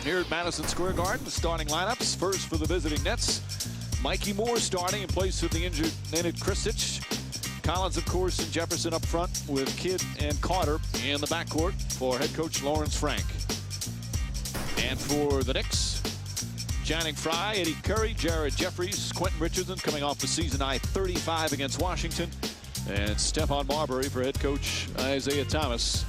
here at Madison Square Garden. The starting lineups. First for the visiting Nets, Mikki Moore starting in place of the injured Nenad Krstić. Collins, of course, and Jefferson up front with Kidd and Carter in the backcourt for head coach Lawrence Frank. And for the Knicks, Channing Frye, Eddie Curry, Jared Jeffries, Quentin Richardson coming off the season-high 35 against Washington. And Stephon Marbury for head coach Isaiah Thomas.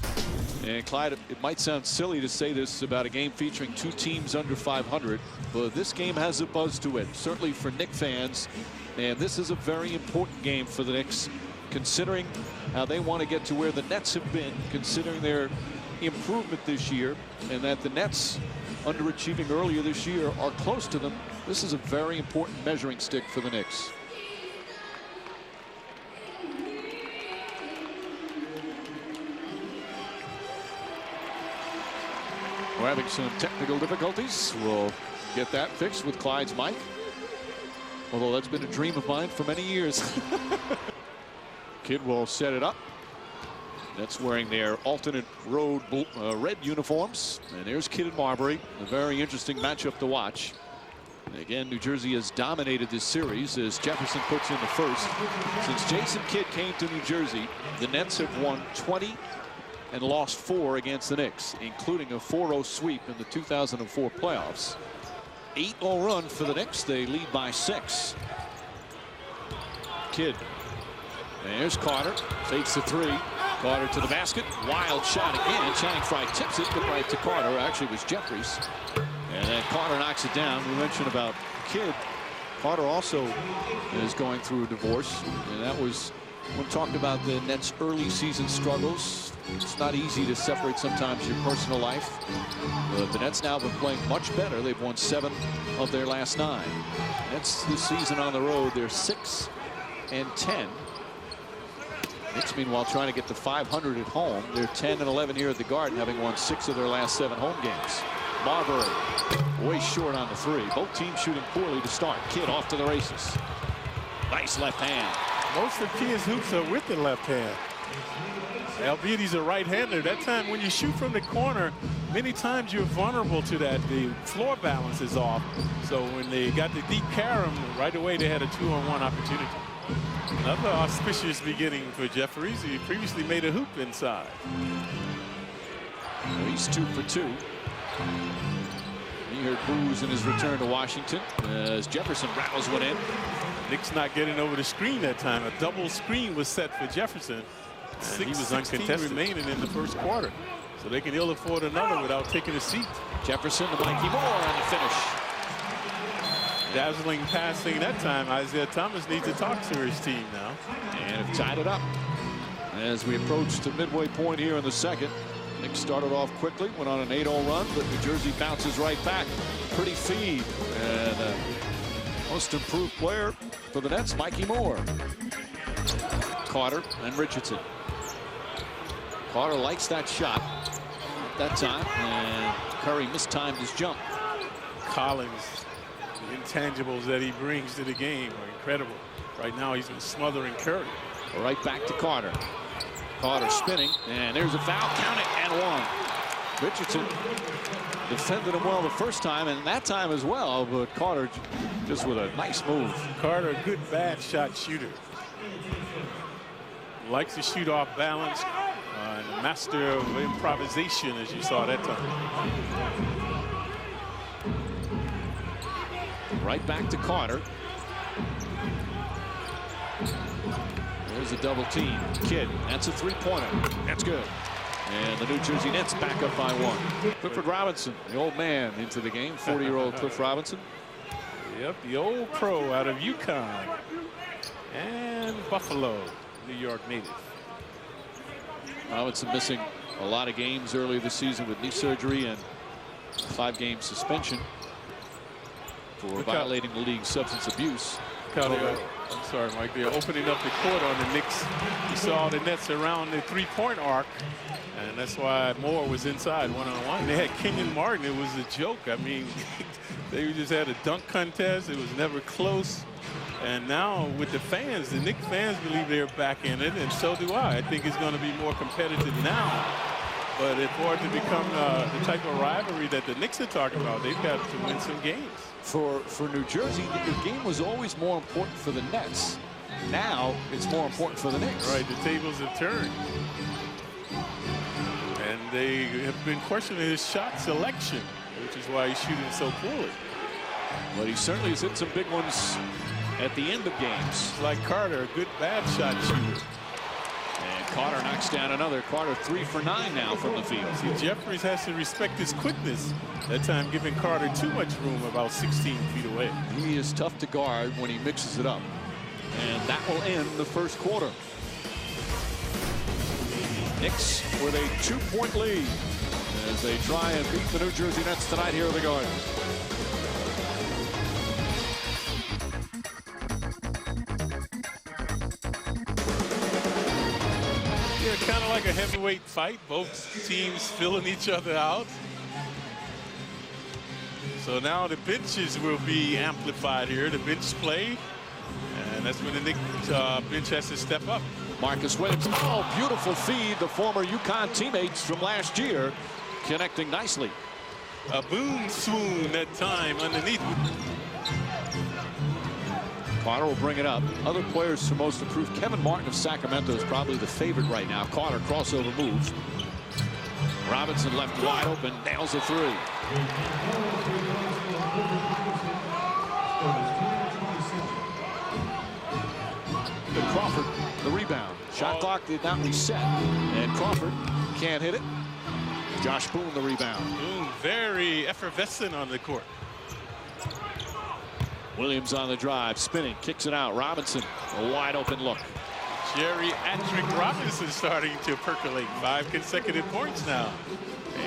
And Clyde, it might sound silly to say this about a game featuring two teams under 500, but this game has a buzz to it, certainly for Knicks fans. And this is a very important game for the Knicks, considering how they want to get to where the Nets have been, considering their improvement this year, and that the Nets, underachieving earlier this year, are close to them. This is a very important measuring stick for the Knicks. We're having some technical difficulties. We'll get that fixed with Clyde's mic, although that's been a dream of mine for many years. Kidd will set it up. That's wearing their alternate road red uniforms. And there's Kidd and Marbury. A very interesting matchup to watch. And again, New Jersey has dominated this series as Jefferson puts in the first. Since Jason Kidd came to New Jersey, the Nets have won 20 and lost 4 against the Knicks, including a 4-0 sweep in the 2004 playoffs. 8-0 run for the Knicks. They lead by 6. Kidd. There's Carter. Fakes the 3. Carter to the basket. Wild shot again. Channing Frye tips it, but right to Carter. Actually, it was Jeffries. And then Carter knocks it down. We mentioned about Kidd. Carter also is going through a divorce. And that was when talked about the Nets' early season struggles. It's not easy to separate sometimes your personal life. But the Nets now have been playing much better. They've won 7 of their last 9. Nets this season on the road, they're 6 and 10. Knicks, meanwhile, trying to get to 500 at home. They're 10 and 11 here at the Garden, having won 6 of their last 7 home games. Marbury way short on the 3. Both teams shooting poorly to start. Kidd off to the races. Nice left hand. Most of Kidd's hoops are with the left hand. Albeit he's a right-hander. That time when you shoot from the corner, many times you're vulnerable to that. The floor balance is off. So when they got the deep carom, right away they had a 2-on-1 opportunity. Another auspicious beginning for Jeffries. He previously made a hoop inside. He's 2 for 2. He heard boos in his return to Washington as Jefferson rattles one in. Knicks not getting over the screen that time. A double screen was set for Jefferson. And he was uncontested remaining in the first quarter. So they can ill afford another without taking a seat. Jefferson to Mikki Moore on the finish. Dazzling passing that time. Isaiah Thomas needs to talk to his team now. And have tied it up. As we approach the midway point here in the second. Knicks started off quickly, went on an 8-0 run, but New Jersey bounces right back. Pretty feed. And most improved player for the Nets, Mikki Moore. Carter and Richardson. Carter likes that shot at that time, and Curry mistimed his jump. Collins, the intangibles that he brings to the game are incredible. Right now he's been smothering Curry. Right back to Carter. Carter spinning, and there's a foul. Count it, and 1. Richardson defended him well the first time, and that time as well, but Carter just with a nice move. Carter, a good bad shot shooter. Likes to shoot off balance. And a master of improvisation, as you saw that time. Right back to Carter. There's a double team. Kidd, that's a 3-pointer. That's good. And the New Jersey Nets back up by 1. Clifford Robinson, the old man, into the game. 40-year-old Cliff Robinson. Yep, the old pro out of UConn. And Buffalo, New York native. Robinson missing a lot of games earlier this season with knee surgery and 5-game suspension for violating the league's substance abuse. I'm sorry, Mike. They're opening up the court on the Knicks. You saw the Nets around the 3-point arc, and that's why Moore was inside one-on-one. They had Kenyon Martin. It was a joke. I mean, they just had a dunk contest. It was never close. And now with the fans, the Knicks fans believe they're back in it, and so do I. I think it's going to be more competitive now But for it to become the type of rivalry that the Knicks are talking about, they've got to win some games. For New Jersey, the game was always more important for the Nets. Now it's more important for the Knicks. Right, the tables have turned. And they have been questioning his shot selection, which is why he's shooting so poorly. But he certainly has hit some big ones at the end of games. Like Carter, a good bad shot shooter. And Carter knocks down another. Carter 3 for 9 now from the field. See, Jeffries has to respect his quickness. That time giving Carter too much room, about 16 feet away. He is tough to guard when he mixes it up. And that will end the first quarter. Knicks with a 2-point lead as they try and beat the New Jersey Nets tonight here at the Garden. Yeah, kind of like a heavyweight fight. Both teams filling each other out. So now the benches will be amplified here. The bench play. And that's when the Knicks bench has to step up. Marcus Williams, oh, beautiful feed. The former UConn teammates from last year connecting nicely. A Boone swoon that time underneath. Carter will bring it up. Other players for most improved. Kevin Martin of Sacramento is probably the favorite right now. Carter crossover move. Robinson left wide open, nails a three. Crawford, the rebound. Shot clock did not reset, and Crawford can't hit it. Josh Boone, the rebound. Boone, very effervescent on the court. Williams on the drive, spinning, kicks it out. Robinson, a wide open look. Geriatric Robinson starting to percolate. 5 consecutive points now.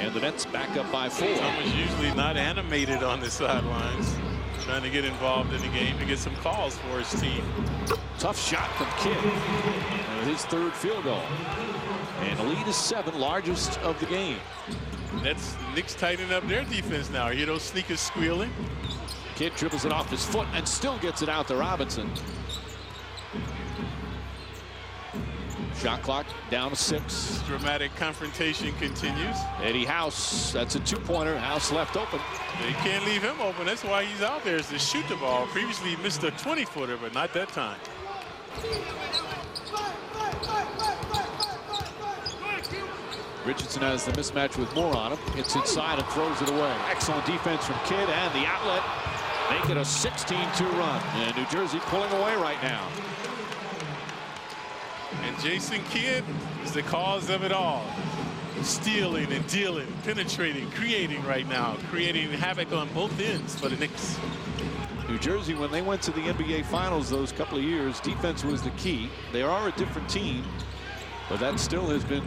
And the Nets back up by 4. Someone's usually not animated on the sidelines, trying to get involved in the game to get some calls for his team. Tough shot from Kidd with his 3rd field goal. And the lead is 7, largest of the game. Knicks tightening up their defense now. You hear those sneakers squealing? Kidd dribbles it off his foot and still gets it out to Robinson. Shot clock down to 6. This dramatic confrontation continues. Eddie House, that's a 2-pointer. House left open. They can't leave him open. That's why he's out there, is to shoot the ball. Previously he missed a 20-footer, but not that time. Richardson has the mismatch with Moore on him. Gets inside and throws it away. Excellent defense from Kidd, and the outlet make it a 16-2 run. And New Jersey pulling away right now. And Jason Kidd is the cause of it all. Stealing and dealing, penetrating, creating right now. Creating havoc on both ends for the Knicks. New Jersey, when they went to the NBA Finals those couple of years, defense was the key. They are a different team, but that still has been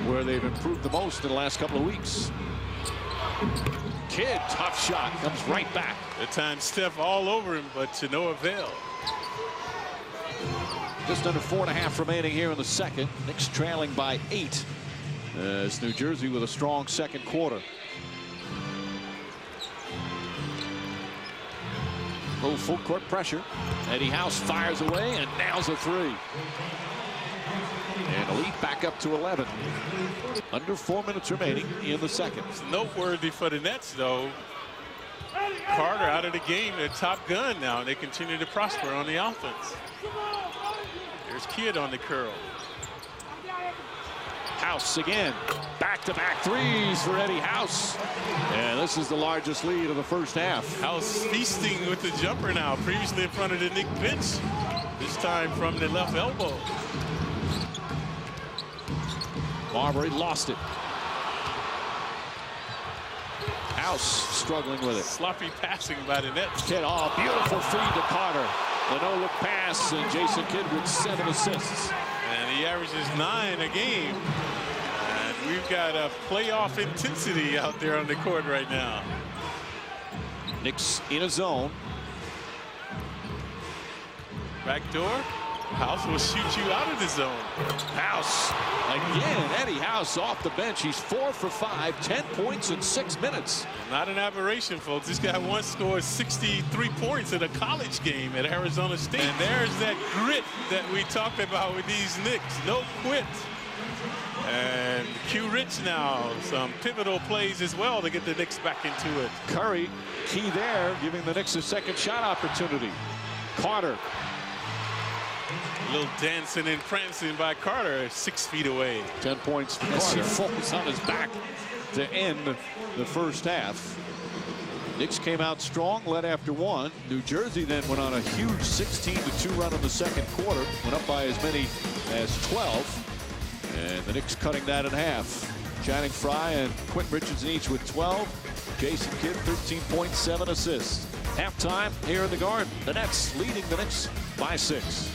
where they've improved the most in the last couple of weeks. Kidd, tough shot, comes right back. That time Steph all over him, but to no avail. Just under 4.5 remaining here in the second. Knicks trailing by 8 as New Jersey with a strong second quarter. A little full court pressure. Eddie House fires away and nails a 3. And a lead back up to 11. Under 4 minutes remaining in the second. It's noteworthy for the Nets, though. Carter out of the game, their top gun now, and they continue to prosper on the offense. There's Kidd on the curl. House again. Back-to-back threes for Eddie House. And this is the largest lead of the first half. House feasting with the jumper now. Previously in front of the Knicks bench. This time from the left elbow. Marbury lost it. House struggling with it. Sloppy passing by the Nets. Kidd, oh, beautiful feed to Carter. The no-look pass, and Jason Kidd with 7 assists. And he averages 9 a game. And we've got a playoff intensity out there on the court right now. Knicks in a zone. Back door. House will shoot you out of the zone. House again. Eddie House off the bench. He's 4 for 5, 10 points in 6 minutes. Not an aberration, folks. This guy once scored 63 points in a college game at Arizona State. And there's that grit that we talked about with these Knicks. No quit. And Q Rich now, some pivotal plays as well to get the Knicks back into it. Curry, key there, giving the Knicks a second shot opportunity. Carter. A little dancing and prancing by Carter, 6 feet away. 10 points for Carter. He falls on his back to end the first half. Knicks came out strong, led after 1. New Jersey then went on a huge 16-2 run in the second quarter. Went up by as many as 12. And the Knicks cutting that in half. Channing Frye and Quentin Richardson each with 12. Jason Kidd 13.7 assists. Halftime here in the Garden. The Nets leading the Knicks by 6.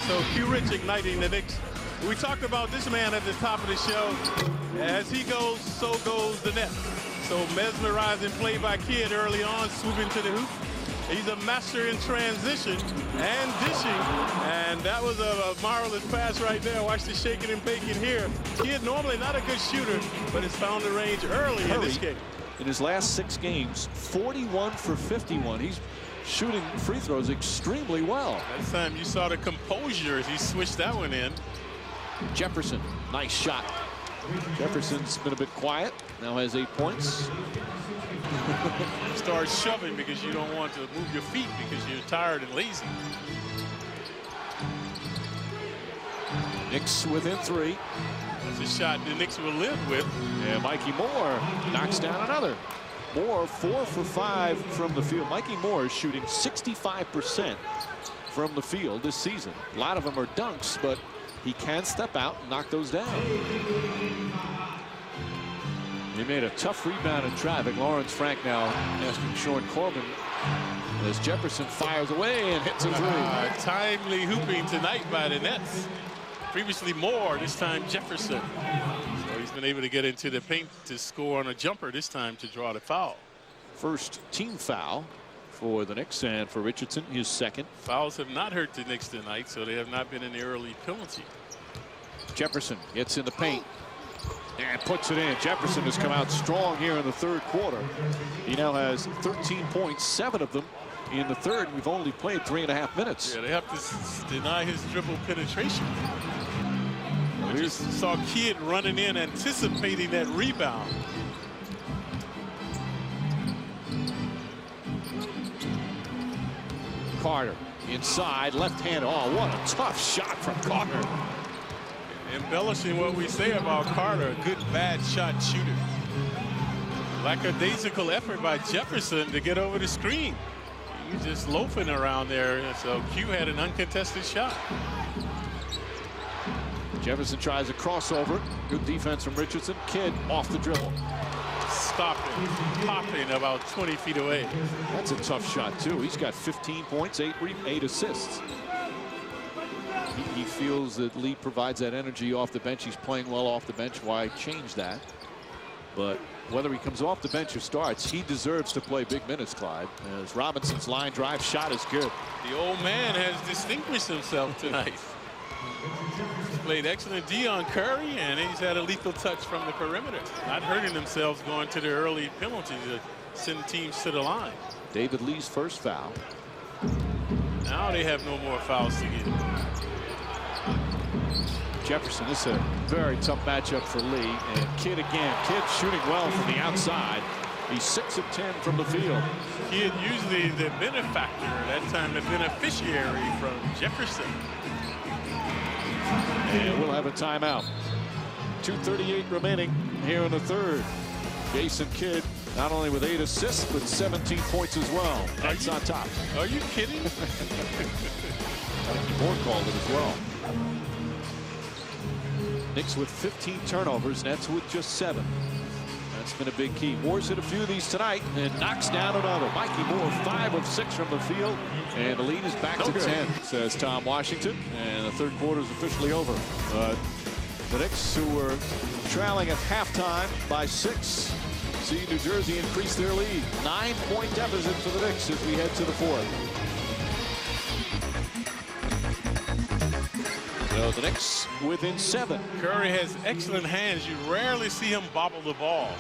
So Q Rich igniting the Knicks. We talked about this man at the top of the show. As he goes, so goes the Nets. So mesmerizing play by Kidd early on, swooping to the hoop. He's a master in transition and dishing. And that was a marvelous pass right there. Watch the shaking and baking here. Kidd normally not a good shooter, but has found the range early in this game. In his last 6 games, 41 for 51. He's shooting free throws extremely well. That time you saw the composure as he switched that one in. Jefferson, nice shot. Jefferson's been a bit quiet. Now has 8 points. Start shoving because you don't want to move your feet because you're tired and lazy. Knicks within 3. That's a shot the Knicks will live with. And Mikki Moore knocks down another. Moore 4 for 5 from the field. Mikki Moore is shooting 65% from the field this season. A lot of them are dunks, but he can step out and knock those down. He made a tough rebound in traffic. Lawrence Frank now asking Sean Corbin as Jefferson fires away and hits a 3. Timely hooping tonight by the Nets. Previously Moore, this time Jefferson. So he's been able to get into the paint to score on a jumper, this time to draw the foul. First team foul for the Knicks, and for Richardson, his second. Fouls have not hurt the Knicks tonight, so they have not been in the early penalty. Jefferson gets in the paint and puts it in. Jefferson has come out strong here in the third quarter. He now has 13 points, 7 of them in the third. We've only played 3.5 minutes. Yeah, they have to deny his dribble penetration. We just saw Kidd running in, anticipating that rebound. Carter inside, left hand. Oh, what a tough shot from Carter. Embellishing what we say about Carter, a good bad shot shooter. Lackadaisical effort by Jefferson to get over the screen. He was just loafing around there, so Q had an uncontested shot. Jefferson tries a crossover. Good defense from Richardson. Kidd off the dribble. Stopping, popping about 20 feet away. That's a tough shot, too. He's got 15 points, 8 assists. He feels that Lee provides that energy off the bench. He's playing well off the bench. Why change that? But whether he comes off the bench or starts, he deserves to play big minutes, Clyde. As Robinson's line drive shot is good. The old man has distinguished himself tonight. He's played excellent D on Curry, and he's had a lethal touch from the perimeter. Not hurting themselves going to the early penalty to send teams to the line. David Lee's first foul. Now they have no more fouls to get. Jefferson, this is a very tough matchup for Lee. And Kidd again. Kidd shooting well from the outside. He's 6 of 10 from the field. Kidd usually the benefactor, that time the beneficiary from Jefferson. And we'll have a timeout. 2:38 remaining here in the third. Jason Kidd not only with 8 assists, but 17 points as well. That's on top. Are you kidding? Mikki Moore called it as well. Knicks with 15 turnovers, Nets with just 7. That's been a big key. Moore's hit a few of these tonight and knocks down another. Mikki Moore 5 of 6 from the field, and the lead is back to 10, says Tom Washington. And the third quarter is officially over. The Knicks, who were trailing at halftime by 6, see New Jersey increase their lead. 9-point deficit for the Knicks as we head to the fourth. So the Knicks within 7. Curry has excellent hands. You rarely see him bobble the ball.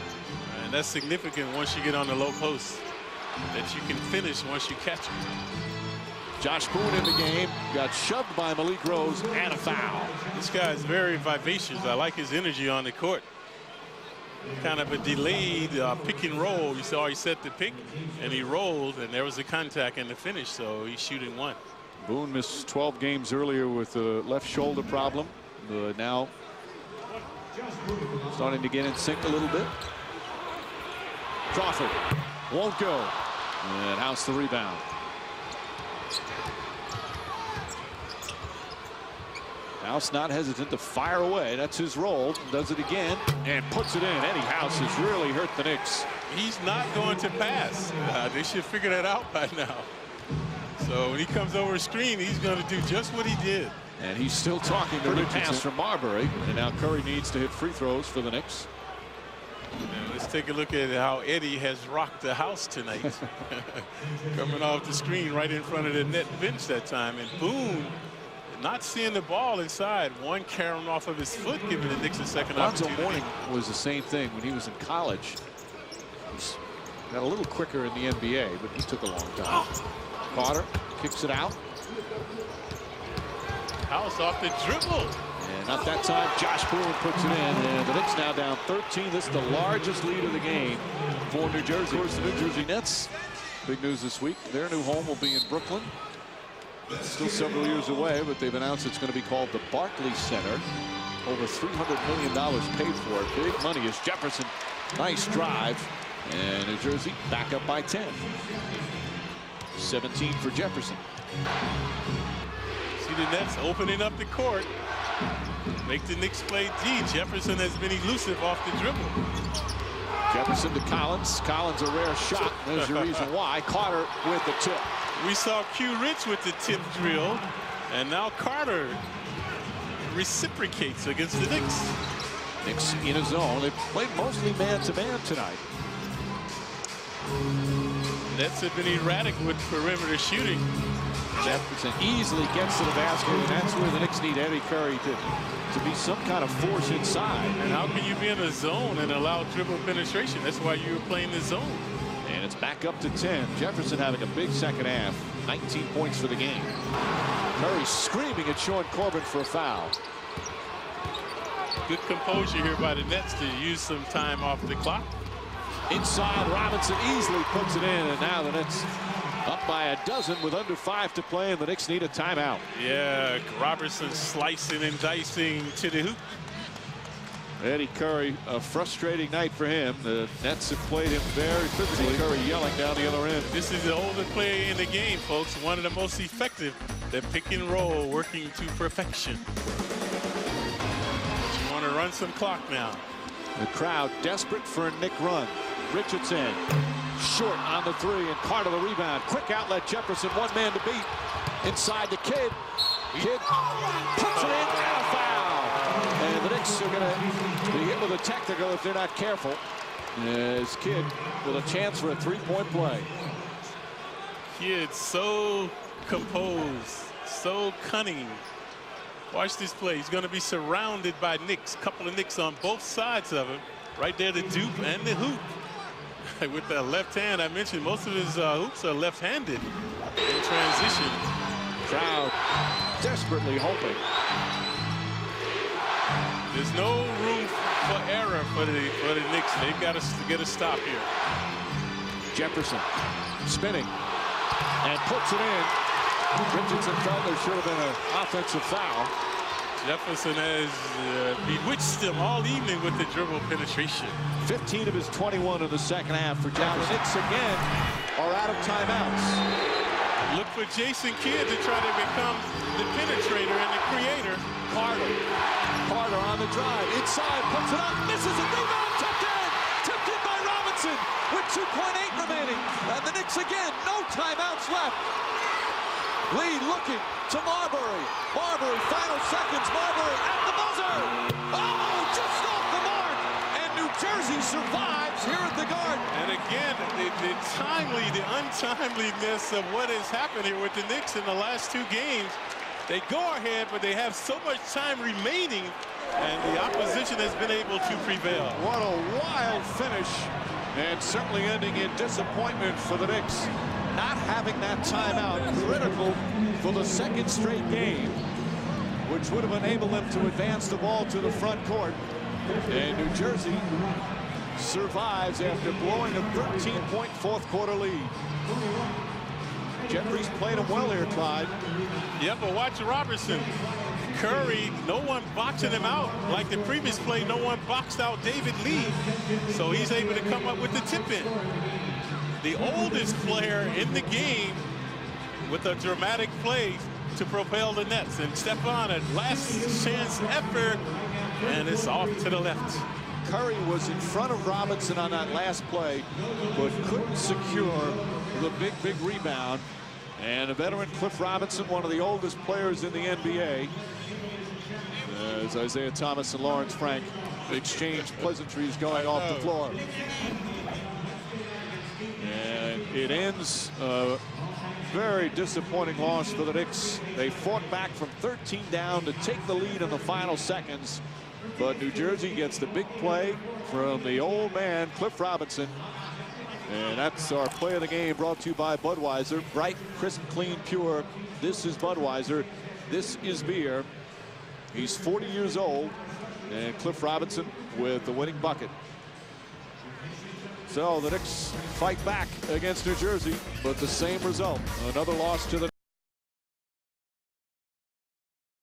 And that's significant once you get on the low post, that you can finish once you catch it. Josh Boone in the game, got shoved by Malik Rose, and a foul. This guy is very vivacious. I like his energy on the court. Kind of a delayed pick and roll. You saw he set the pick, and he rolled, and there was a contact in the finish, so he's shooting one. Boone missed 12 games earlier with a left shoulder problem. Now starting to get in sync a little bit. Crawford won't go. And House the rebound. House not hesitant to fire away. That's his role. Does it again and puts it in. Eddie House has really hurt the Knicks. He's not going to pass. They should figure that out by now. So when he comes over a screen, he's going to do just what he did. And he's still talking to Richardson. Pass from Marbury. And now Curry needs to hit free throws for the Knicks. Now let's take a look at how Eddie has rocked the house tonight. Coming off the screen right in front of the net bench that time. And Boone not seeing the ball inside. One carrying off of his foot, giving the Knicks a second opportunity. Morning was the same thing when he was in college. He's got a little quicker in the NBA, but he took a long time. Carter kicks it out. House off the dribble. And not that time. Josh Boone puts it in. And the Knicks now down 13. This is the largest lead of the game for New Jersey. Of course, the New Jersey Nets. Big news this week. Their new home will be in Brooklyn. It's still several years away, but they've announced it's going to be called the Barclays Center. Over $300 million paid for it. Big money as Jefferson. Nice drive. And New Jersey back up by 10. 17 for Jefferson. See the Nets opening up the court. Make the Knicks play D. Jefferson has been elusive off the dribble. Jefferson to Collins. Collins a rare shot. There's your reason why. Carter with the tip. We saw Q Rich with the tip drill, and now Carter reciprocates against the Knicks. Knicks in a zone. They played mostly man-to-man tonight. Nets have been erratic with perimeter shooting. Jefferson easily gets to the basket, and that's where the Knicks need Eddie Curry to be some kind of force inside. And how can you be in a zone and allow dribble penetration? That's why you were playing the zone. And it's back up to 10. Jefferson having a big second half. 19 points for the game. Curry screaming at Sean Corbin for a foul. Good composure here by the Nets to use some time off the clock. Inside, Robinson easily puts it in, and now the Nets up by a dozen with under 5 to play, and the Knicks need a timeout. Yeah, Robertson slicing and dicing to the hoop. Eddie Curry, a frustrating night for him. The Nets have played him very physically. Curry yelling down the other end. This is the older player in the game, folks. One of the most effective. The pick and roll working to perfection. But you want to run some clock now. The crowd desperate for a Knick run. Richardson short on the 3, and Carter the rebound. Quick outlet, Jefferson, one man to beat. Inside the Kid. Kid puts it in, and a foul. And the Knicks are going to be hit with a technical if they're not careful. As Kid with a chance for a 3-point play. Kid so composed, so cunning. Watch this play. He's going to be surrounded by Knicks. Couple of Knicks on both sides of him. Right there, the dupe and the hoop. With that left hand, I mentioned most of his hoops are left-handed in transition. Crowd desperately hoping. There's no room for error for the Knicks. They've got to get a stop here. Jefferson spinning and puts it in. Richardson felt there should have been an offensive foul. Jefferson has bewitched them all evening with the dribble penetration. 15 of his 21 in the second half for Jefferson. The Knicks again are out of timeouts. Look for Jason Kidd to try to become the penetrator and the creator. Carter on the drive. Inside, puts it up, misses a rebound, tipped in! Tipped in by Robinson with 2.8 remaining. And the Knicks again, no timeouts left. Lee looking to Marbury. Marbury, final seconds. Marbury at the buzzer. Oh, just off the mark. And New Jersey survives here at the Garden. And again, the untimeliness of what has happened here with the Knicks in the last 2 games. They go ahead, but they have so much time remaining, and the opposition has been able to prevail. What a wild finish, and certainly ending in disappointment for the Knicks. not having that timeout critical for the second straight game, which would have enabled them to advance the ball to the front court. And New Jersey survives after blowing a 13-point fourth quarter lead. Jeffries played him well here, Clyde. Yeah, but watch Robertson. Curry, no one boxing him out. Like the previous play, no one boxed out David Lee. So he's able to come up with the tip-in. The oldest player in the game with a dramatic play to propel the Nets. And Stephon, a last chance effort, and it's off to the left. Curry was in front of Robinson on that last play, but couldn't secure the big rebound. And a veteran, Cliff Robinson, one of the oldest players in the NBA, as Isaiah Thomas and Lawrence Frank exchange pleasantries going off the floor. And it ends a very disappointing loss for the Knicks. They fought back from 13 down to take the lead in the final seconds. But New Jersey gets the big play from the old man, Cliff Robinson. And that's our play of the game, brought to you by Budweiser. Bright, crisp, clean, pure. This is Budweiser. This is beer. He's 40 years old. And Cliff Robinson with the winning bucket. So the Knicks fight back against New Jersey, but the same result. Another loss to the